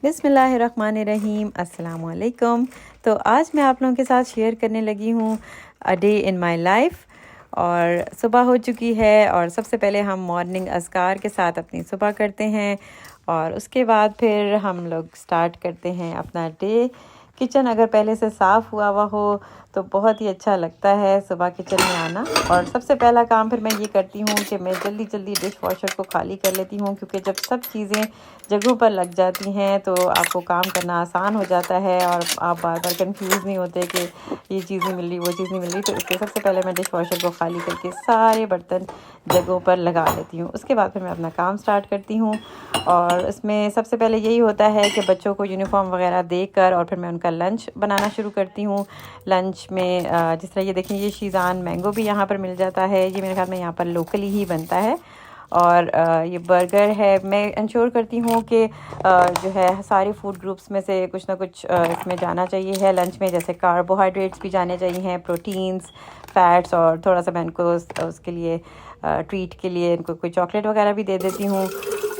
बिस्मिल्लाहिर्रहमानिर्रहीम, अस्सलाम वालेकुम। तो आज मैं आप लोगों के साथ शेयर करने लगी हूँ a day in my life. और सुबह हो चुकी है और सबसे पहले हम मॉर्निंग अज़कार के साथ अपनी सुबह करते हैं और उसके बाद फिर हम लोग स्टार्ट करते हैं अपना डे। किचन अगर पहले से साफ़ हुआ हो तो बहुत ही अच्छा लगता है सुबह किचन में आना। और सबसे पहला काम फिर मैं ये करती हूँ कि मैं जल्दी जल्दी डिश वॉशर को खाली कर लेती हूँ, क्योंकि जब सब चीज़ें जगहों पर लग जाती हैं तो आपको काम करना आसान हो जाता है और आप बार बार कंफ्यूज नहीं होते कि ये चीज़ नहीं मिल रही, वो चीज़ नहीं मिल रही। तो इसलिए सबसे पहले मैं डिश वॉशर को खाली करके सारे बर्तन जगहों पर लगा लेती हूँ। उसके बाद फिर मैं अपना काम स्टार्ट करती हूँ और इसमें सबसे पहले यही होता है कि बच्चों को यूनिफॉर्म वगैरह देकर और फिर मैं उनका लंच बनाना शुरू करती हूँ। लंच में जिस तरह ये देखें, ये शीज़ान मैंगो भी यहाँ पर मिल जाता है, ये मेरे ख्याल में यहाँ पर लोकली ही बनता है। और ये बर्गर है। मैं इंश्योर करती हूँ कि जो है सारे फूड ग्रुप्स में से कुछ ना कुछ इसमें जाना चाहिए है लंच में, जैसे कार्बोहाइड्रेट्स भी जाने चाहिए हैं, प्रोटीन्स, फैट्स, और थोड़ा सा मैं इनको उसके लिए ट्रीट के लिए इनको कोई चॉकलेट वगैरह भी दे देती हूँ।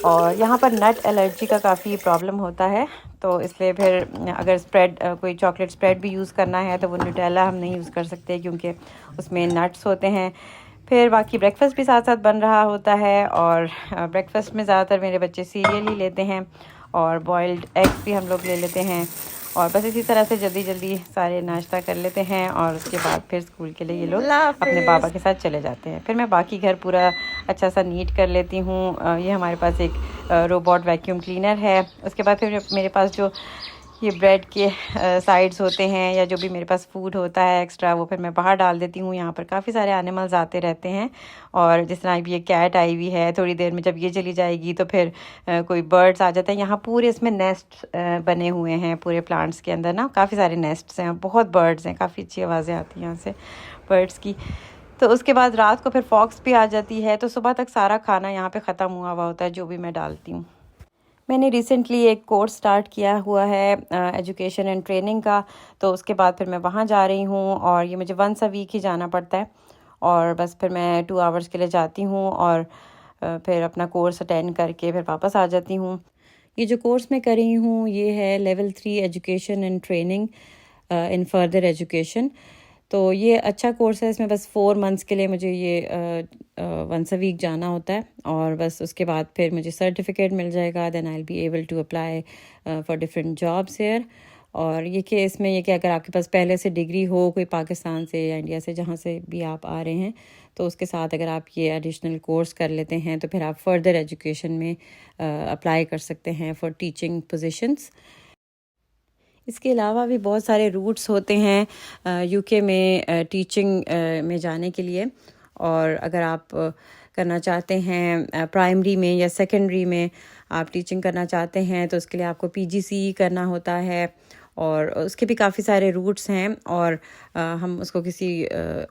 और यहाँ पर नट एलर्जी का काफ़ी प्रॉब्लम होता है, तो इसलिए फिर अगर स्प्रेड कोई चॉकलेट स्प्रेड भी यूज़ करना है तो वो न्यूटेला हम नहीं यूज़ कर सकते क्योंकि उसमें नट्स होते हैं। फिर बाकी ब्रेकफास्ट भी साथ साथ बन रहा होता है और ब्रेकफास्ट में ज़्यादातर मेरे बच्चे सीरियल ही लेते हैं और बॉइल्ड एग्स भी हम लोग ले लेते हैं। और बस इसी तरह से जल्दी जल्दी सारे नाश्ता कर लेते हैं और उसके बाद फिर स्कूल के लिए ये लोग अपने पापा के साथ चले जाते हैं। फिर मैं बाकी घर पूरा अच्छा सा नीट कर लेती हूँ। ये हमारे पास एक रोबोट वैक्यूम क्लीनर है। उसके बाद फिर मेरे पास जो ये ब्रेड के साइड्स होते हैं या जो भी मेरे पास फूड होता है एक्स्ट्रा, वो फिर मैं बाहर डाल देती हूँ। यहाँ पर काफ़ी सारे एनिमल्स आते रहते हैं और जिस तरह अभी ये कैट आई हुई है, थोड़ी देर में जब ये चली जाएगी तो फिर कोई बर्ड्स आ जाते हैं। यहाँ पूरे इसमें नेस्ट बने हुए हैं, पूरे प्लांट्स के अंदर ना काफ़ी सारे नेस्ट्स हैं, बहुत बर्ड्स हैं, काफ़ी अच्छी आवाज़ें आती हैं यहाँ से बर्ड्स की। तो उसके बाद रात को फिर फॉक्स भी आ जाती है, तो सुबह तक सारा खाना यहाँ पे ख़त्म हुआ हुआ होता है जो भी मैं डालती हूँ। मैंने रिसेंटली एक कोर्स स्टार्ट किया हुआ है एजुकेशन एंड ट्रेनिंग का, तो उसके बाद फिर मैं वहाँ जा रही हूँ और ये मुझे वंस अ वीक ही जाना पड़ता है। और बस फिर मैं 2 आवर्स के लिए जाती हूँ और फिर अपना कोर्स अटेंड करके फिर वापस आ जाती हूँ। ये जो कोर्स मैं कर रही हूँ ये है level 3 education and training in further education. तो ये अच्छा कोर्स है। इसमें बस 4 मंथ्स के लिए मुझे ये वंस अ वीक जाना होता है और बस उसके बाद फिर मुझे सर्टिफिकेट मिल जाएगा। Then I will be able to apply for different jobs here. और ये कि इसमें ये कि अगर आपके पास पहले से डिग्री हो कोई पाकिस्तान से या इंडिया से, जहाँ से भी आप आ रहे हैं, तो उसके साथ अगर आप ये एडिशनल कोर्स कर लेते हैं तो फिर आप फर्दर एजुकेशन में अप्लाई कर सकते हैं फॉर टीचिंग पोजीशंस। इसके अलावा भी बहुत सारे रूट्स होते हैं यूके में टीचिंग में जाने के लिए। और अगर आप करना चाहते हैं प्राइमरी में या सेकेंडरी में आप टीचिंग करना चाहते हैं तो उसके लिए आपको पीजीसी करना होता है और उसके भी काफ़ी सारे रूट्स हैं। और हम उसको किसी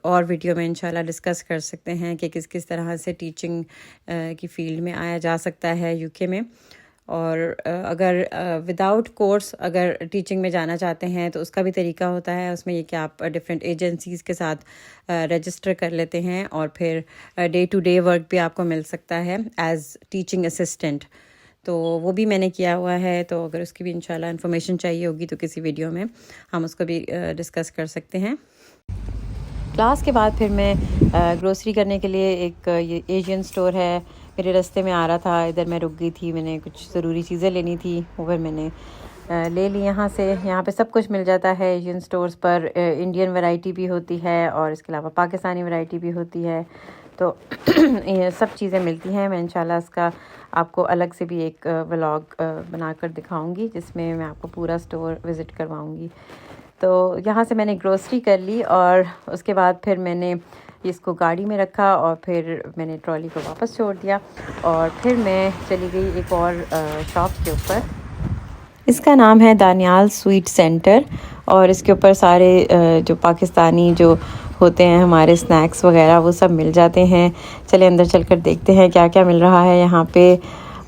और वीडियो में इंशाल्लाह डिस्कस कर सकते हैं कि किस किस तरह से टीचिंग की फील्ड में आया जा सकता है यूके में। और अगर विदाउट कोर्स अगर टीचिंग में जाना चाहते हैं तो उसका भी तरीका होता है। उसमें ये कि आप डिफरेंट एजेंसीज़ के साथ रजिस्टर कर लेते हैं और फिर डे टू डे वर्क भी आपको मिल सकता है एज टीचिंग असिस्टेंट। तो वो भी मैंने किया हुआ है, तो अगर उसकी भी इंशाल्लाह इन्फॉर्मेशन चाहिए होगी तो किसी वीडियो में हम उसको भी डिस्कस कर सकते हैं। क्लास के बाद फिर मैं ग्रोसरी करने के लिए एक ये एशियन स्टोर है, मेरे रास्ते में आ रहा था, इधर मैं रुक गई थी, मैंने कुछ ज़रूरी चीज़ें लेनी थी, वो फिर मैंने ले ली यहाँ से। यहाँ पे सब कुछ मिल जाता है एशियन स्टोर्स पर। इंडियन वैरायटी भी होती है और इसके अलावा पाकिस्तानी वैरायटी भी होती है, तो ये सब चीज़ें मिलती हैं। मैं इंशाल्लाह इसका आपको अलग से भी एक व्लॉग बनाकर दिखाऊंगी जिसमें मैं आपको पूरा स्टोर विज़िट करवाऊंगी। तो यहाँ से मैंने ग्रोसरी कर ली और उसके बाद फिर मैंने इसको गाड़ी में रखा और फिर मैंने ट्रॉली को वापस छोड़ दिया और फिर मैं चली गई एक और शॉप के ऊपर। इसका नाम है दानियाल स्वीट सेंटर और इसके ऊपर सारे जो पाकिस्तानी जो होते हैं हमारे स्नैक्स वगैरह वो सब मिल जाते हैं। चले अंदर चलकर देखते हैं क्या क्या मिल रहा है यहाँ पे।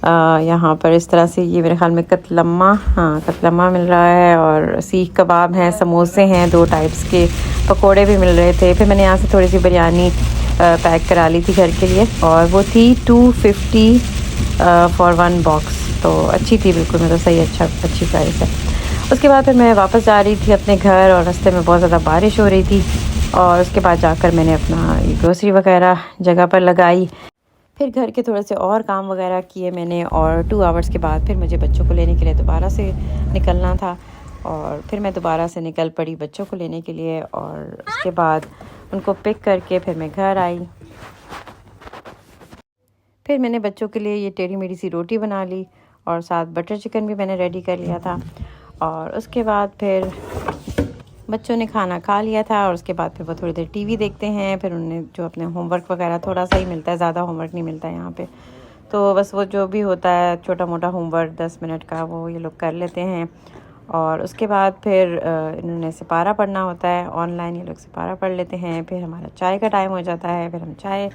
यहाँ पर इस तरह से ये मेरे ख्याल में कतलम्मा मिल रहा है और सीख कबाब हैं, समोसे हैं, 2 टाइप्स के पकोड़े भी मिल रहे थे। फिर मैंने यहाँ से थोड़ी सी बिरयानी पैक करा ली थी घर के लिए और वो थी 250 फॉर 1 बॉक्स। तो अच्छी थी बिल्कुल, मतलब सही अच्छी प्राइस है। उसके बाद फिर मैं वापस जा रही थी अपने घर और रास्ते में बहुत ज़्यादा बारिश हो रही थी और उसके बाद जाकर मैंने अपना ये ग्रोसरी वगैरह जगह पर लगाई। फिर घर के थोड़े से और काम वगैरह किए मैंने और 2 आवर्स के बाद फिर मुझे बच्चों को लेने के लिए दोबारा से निकलना था और फिर मैं दोबारा से निकल पड़ी बच्चों को लेने के लिए और उसके बाद उनको पिक करके फिर मैं घर आई। फिर मैंने बच्चों के लिए ये टेढ़ी मेढ़ी सी रोटी बना ली और साथ बटर चिकन भी मैंने रेडी कर लिया था और उसके बाद फिर बच्चों ने खाना खा लिया था और उसके बाद फिर वो थोड़ी देर टीवी देखते हैं। फिर उन्हें जो अपने होमवर्क वगैरह थोड़ा सा ही मिलता है, ज़्यादा होमवर्क नहीं मिलता है यहाँ पे, तो बस वो जो भी होता है छोटा मोटा होमवर्क 10 मिनट का वो ये लोग कर लेते हैं। और उसके बाद फिर इन्होंने सिपारा पढ़ना होता है ऑनलाइन, ये लोग सिपारा पढ़ लेते हैं। फिर हमारा चाय का टाइम हो जाता है, फिर हम चाय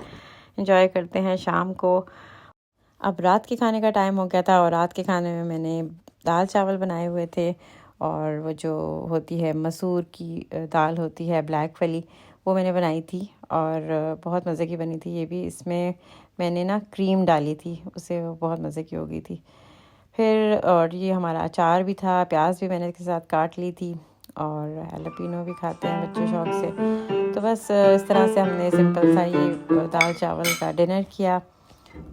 इंजॉय करते हैं शाम को। अब रात के खाने का टाइम हो गया था और रात के खाने में मैंने दाल चावल बनाए हुए थे और वो जो होती है मसूर की दाल होती है ब्लैक वाली, वो मैंने बनाई थी और बहुत मज़े की बनी थी ये भी। इसमें मैंने ना क्रीम डाली थी, उससे वो बहुत मज़े की हो गई थी। फिर और ये हमारा अचार भी था, प्याज भी मैंने इसके साथ काट ली थी और हैलोपिनो भी खाते हैं बच्चे शौक से। तो बस इस तरह से हमने सिंपल सा ये दाल चावल का डिनर किया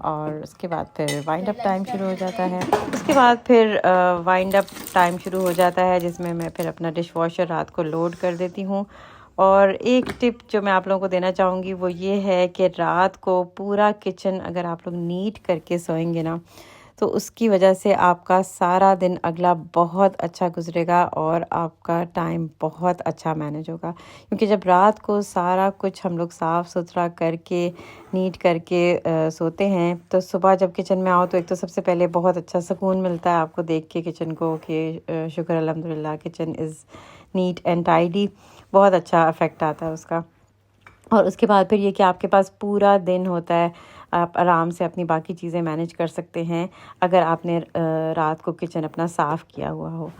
और उसके बाद फिर वाइंड अप टाइम शुरू हो जाता है। उसके बाद फिर वाइंड अप टाइम शुरू हो जाता है जिसमें मैं फिर अपना डिश वॉशर रात को लोड कर देती हूँ। और एक टिप जो मैं आप लोगों को देना चाहूँगी वो ये है कि रात को पूरा किचन अगर आप लोग नीट करके सोएंगे ना, तो उसकी वजह से आपका सारा दिन अगला बहुत अच्छा गुजरेगा और आपका टाइम बहुत अच्छा मैनेज होगा। क्योंकि जब रात को सारा कुछ हम लोग साफ़ सुथरा करके नीट करके सोते हैं तो सुबह जब किचन में आओ तो एक तो सबसे पहले बहुत अच्छा सुकून मिलता है आपको देख के किचन को कि शुक्र अल्हम्दुलिल्लाह kitchen is neat and tidy, बहुत अच्छा इफ़ेक्ट आता है उसका। और उसके बाद फिर ये कि आपके पास पूरा दिन होता है, आप आराम से अपनी बाकी चीज़ें मैनेज कर सकते हैं अगर आपने रात को किचन अपना साफ़ किया हुआ हो।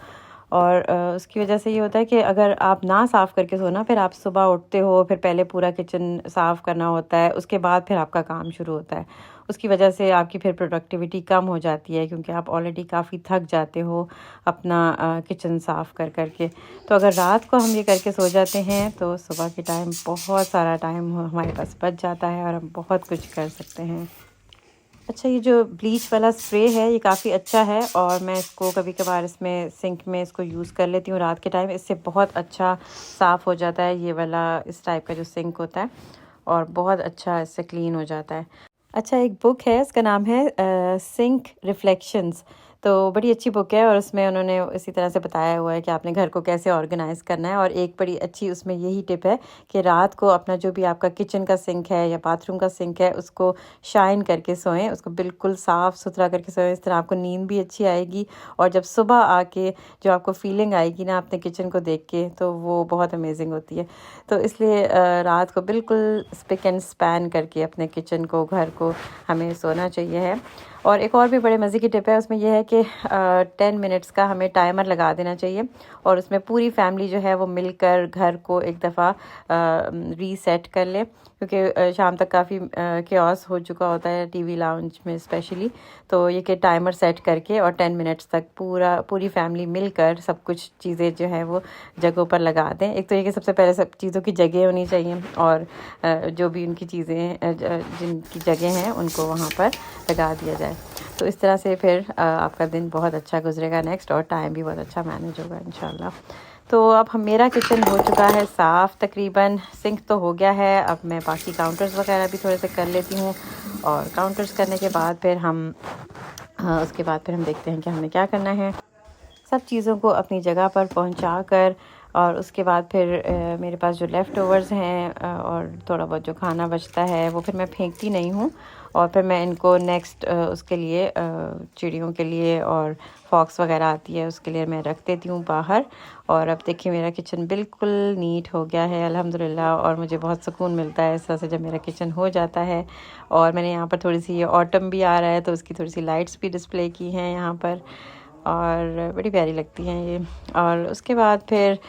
और उसकी वजह से ये होता है कि अगर आप ना साफ़ करके सोना, फिर आप सुबह उठते हो, फिर पहले पूरा किचन साफ़ करना होता है, उसके बाद फिर आपका काम शुरू होता है। उसकी वजह से आपकी फिर प्रोडक्टिविटी कम हो जाती है क्योंकि आप ऑलरेडी काफ़ी थक जाते हो अपना किचन साफ़ कर कर के। तो अगर रात को हम ये करके सो जाते हैं तो सुबह के टाइम बहुत सारा टाइम हमारे पास बच जाता है और हम बहुत कुछ कर सकते हैं। अच्छा, ये जो ब्लीच वाला स्प्रे है ये काफ़ी अच्छा है और मैं इसको कभी कभार इसमें सिंक में इसको यूज़ कर लेती हूँ रात के टाइम। इससे बहुत अच्छा साफ़ हो जाता है ये वाला इस टाइप का जो सिंक होता है और बहुत अच्छा इससे क्लीन हो जाता है। अच्छा, एक बुक है, उसका नाम है सिंक रिफ्लेक्शंस। तो बड़ी अच्छी बुक है और उसमें उन्होंने इसी तरह से बताया हुआ है कि आपने घर को कैसे ऑर्गेनाइज़ करना है। और एक बड़ी अच्छी उसमें यही टिप है कि रात को अपना जो भी आपका किचन का सिंक है या बाथरूम का सिंक है उसको शाइन करके सोएं, उसको बिल्कुल साफ़ सुथरा करके सोएं। इस तरह आपको नींद भी अच्छी आएगी और जब सुबह आके जो आपको फीलिंग आएगी ना अपने किचन को देख के, तो वो बहुत अमेजिंग होती है। तो इसलिए रात को बिल्कुल स्पिक एंड स्पैन करके अपने किचन को, घर को हमें सोना चाहिए है। और एक और भी बड़े मज़े की टिप है उसमें यह है कि 10 मिनट्स का हमें टाइमर लगा देना चाहिए और उसमें पूरी फैमिली जो है वो मिलकर घर को एक दफ़ा रीसेट कर ले, क्योंकि शाम तक काफ़ी केओस हो चुका होता है टीवी लाउंज में स्पेशली। तो ये कि टाइमर सेट करके और 10 मिनट्स तक पूरी फैमिली मिलकर सब कुछ चीज़ें जो है वो जगहों पर लगा दें। एक तो ये कि सबसे पहले सब चीज़ों की जगह होनी चाहिए और जो भी उनकी चीज़ें जिनकी जगह हैं उनको वहाँ पर लगा दिया जाए। तो इस तरह से फिर आपका दिन बहुत अच्छा गुजरेगा नेक्स्ट और टाइम भी बहुत अच्छा मैनेज होगा इंशाल्लाह। तो अब मेरा किचन हो चुका है साफ़ तकरीबन, सिंक तो हो गया है। अब मैं बाकी काउंटर्स वगैरह भी थोड़े से कर लेती हूँ और काउंटर्स करने के बाद फिर हम उसके बाद फिर हम देखते हैं कि हमें क्या करना है। सब चीज़ों को अपनी जगह पर पहुंचा कर और उसके बाद फिर मेरे पास जो लेफ़्ट ओवर्स हैं और थोड़ा बहुत जो खाना बचता है वो फिर मैं फेंकती नहीं हूँ और फिर मैं इनको नेक्स्ट उसके लिए चिड़ियों के लिए और फॉक्स वगैरह आती है उसके लिए मैं रख देती हूँ बाहर। और अब देखिए मेरा किचन बिल्कुल नीट हो गया है अल्हम्दुलिल्लाह और मुझे बहुत सुकून मिलता है इस तरह से जब मेरा किचन हो जाता है। और मैंने यहाँ पर थोड़ी सी, ये ऑटम भी आ रहा है तो उसकी थोड़ी सी लाइट्स भी डिस्प्ले की हैं यहाँ पर और बड़ी प्यारी लगती हैं ये। और उसके बाद फिर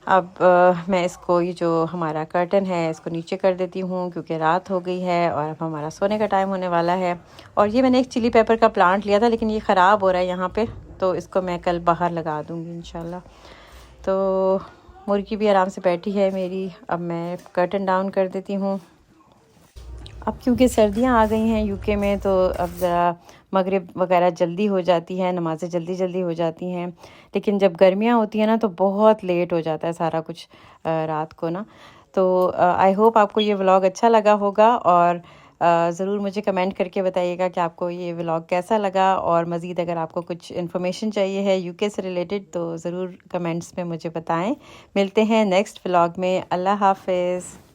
अब मैं इसको ये जो हमारा कर्टन है इसको नीचे कर देती हूँ क्योंकि रात हो गई है और अब हमारा सोने का टाइम होने वाला है। और ये मैंने एक चिली पेपर का प्लांट लिया था लेकिन ये ख़राब हो रहा है यहाँ पे, तो इसको मैं कल बाहर लगा दूँगी इंशाल्लाह। तो मुर्गी भी आराम से बैठी है मेरी। अब मैं कर्टन डाउन कर देती हूँ। अब क्योंकि सर्दियाँ आ गई हैं यूके में, तो अब ज़रा मगरिब वगैरह जल्दी हो जाती है, नमाज़ें जल्दी जल्दी हो जाती हैं। लेकिन जब गर्मियाँ होती हैं ना तो बहुत लेट हो जाता है सारा कुछ रात को ना। तो आई होप आपको ये व्लॉग अच्छा लगा होगा, और ज़रूर मुझे कमेंट करके बताइएगा कि आपको ये व्लॉग कैसा लगा। और मज़ीद अगर आपको कुछ इन्फॉर्मेशन चाहिए है यूके से रिलेटेड तो ज़रूर कमेंट्स में मुझे बताएं। मिलते हैं नेक्स्ट व्लॉग में। अल्लाह हाफ़िज़।